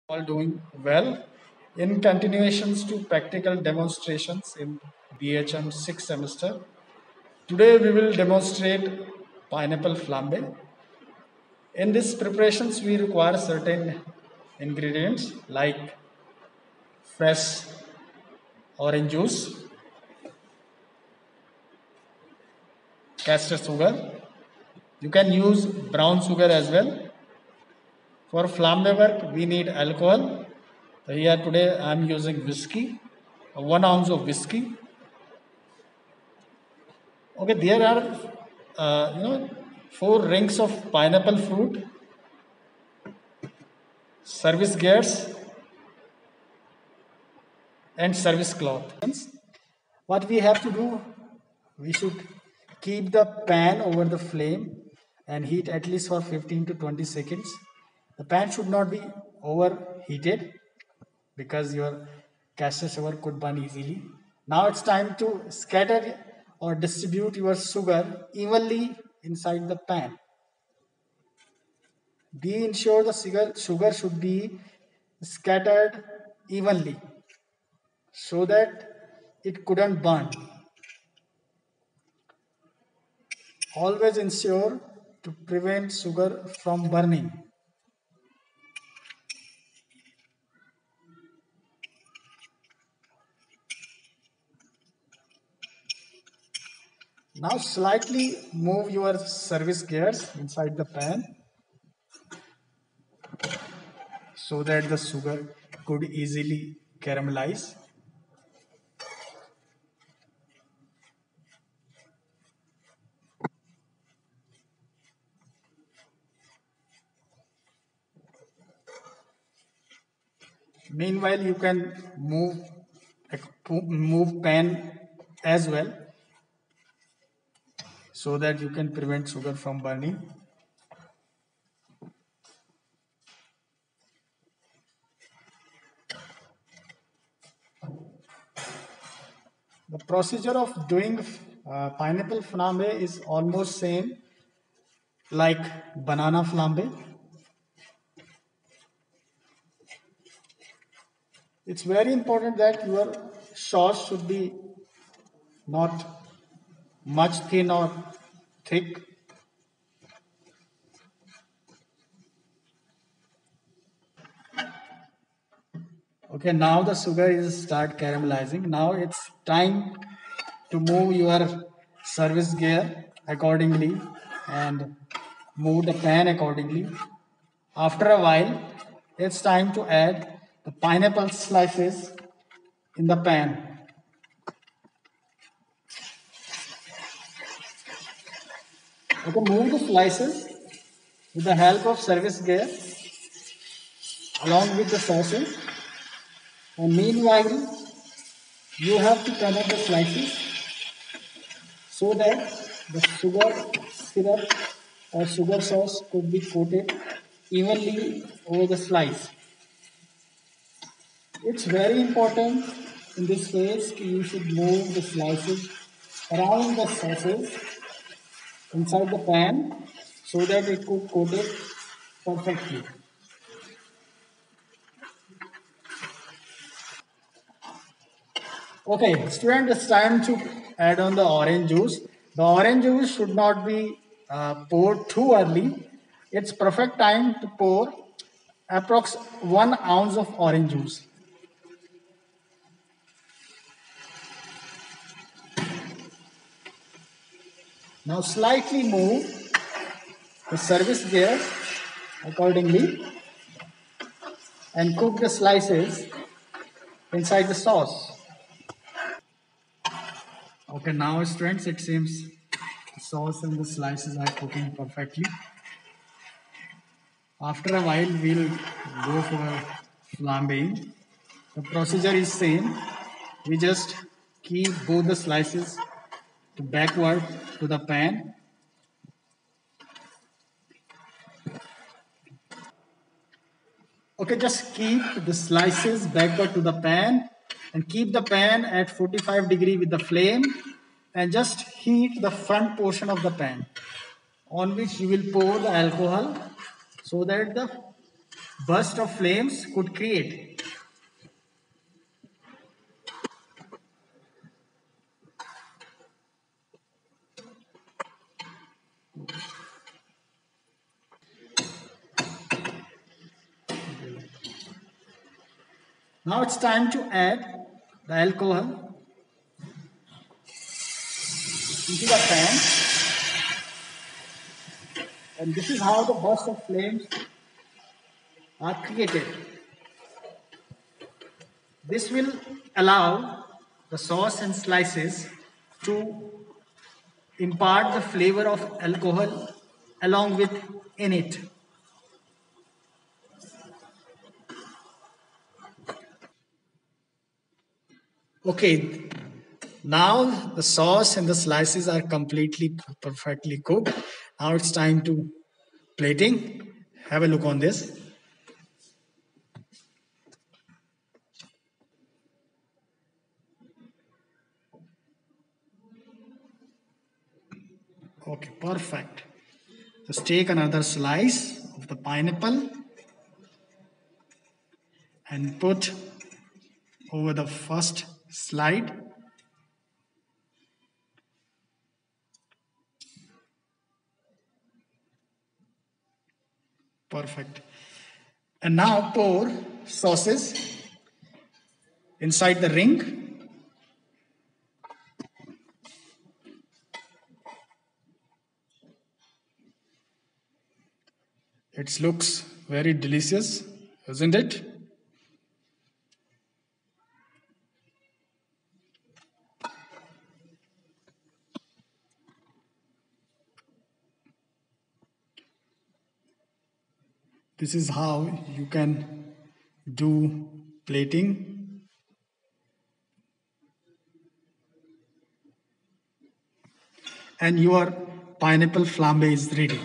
all doing well. In continuations to practical demonstrations in BHM 6th semester, today we will demonstrate pineapple flambe. In these preparations, we require certain ingredients like fresh orange juice, castor sugar. You can use brown sugar as well. For flambe work, we need alcohol. So here today I am using whiskey, 1 ounce of whiskey. Okay, there are four rings of pineapple fruit, service gears, and service cloth. What we have to do, we should keep the pan over the flame and heat at least for 15 to 20 seconds. The pan should not be overheated because your castor sugar could burn easily. Now it's time to scatter or distribute your sugar evenly inside the pan. Be ensure the sugar should be scattered evenly so that it couldn't burn. Always ensure to prevent sugar from burning. Now slightly move your service gears inside the pan so that the sugar could easily caramelize. Meanwhile, you can move pan as well so that you can prevent sugar from burning. The procedure of doing pineapple flambe is almost same like banana flambe. It's very important that your sauce should be not much thin or thick. Okay, now the sugar is start caramelizing. Now it's time to move your service gear accordingly and move the pan accordingly. After a while, it's time to add the pineapple slices in the pan. Okay, move the slices with the help of service gear along with the sauces. And meanwhile, you have to connect the slices so that the sugar syrup or sugar sauce could be coated evenly over the slice. It's very important in this phase you should move the slices around the sauces inside the pan so that it could coat it perfectly. Okay, student, it's time to add on the orange juice. The orange juice should not be poured too early. It's perfect time to pour approx 1 ounce of orange juice. Now slightly move the service gear accordingly and cook the slices inside the sauce. Okay, now students, it seems the sauce and the slices are cooking perfectly. After a while, we'll go for flambeing. The procedure is same. We just keep both the slices to backward to the pan. Okay, just keep the slices backward to the pan and keep the pan at 45 degrees with the flame and just heat the front portion of the pan on which you will pour the alcohol so that the burst of flames could create. Now it's time to add the alcohol into the pan, and this is how the burst of flames are created. This will allow the sauce and slices to impart the flavor of alcohol along with in it. Okay, now the sauce and the slices are completely perfectly cooked. Now it's time to plating. Have a look on this. Okay, perfect. Just take another slice of the pineapple and put over the first slide. Perfect. And now pour sauces inside the ring. It looks very delicious, isn't it? This is how you can do plating. And your pineapple flambe is ready.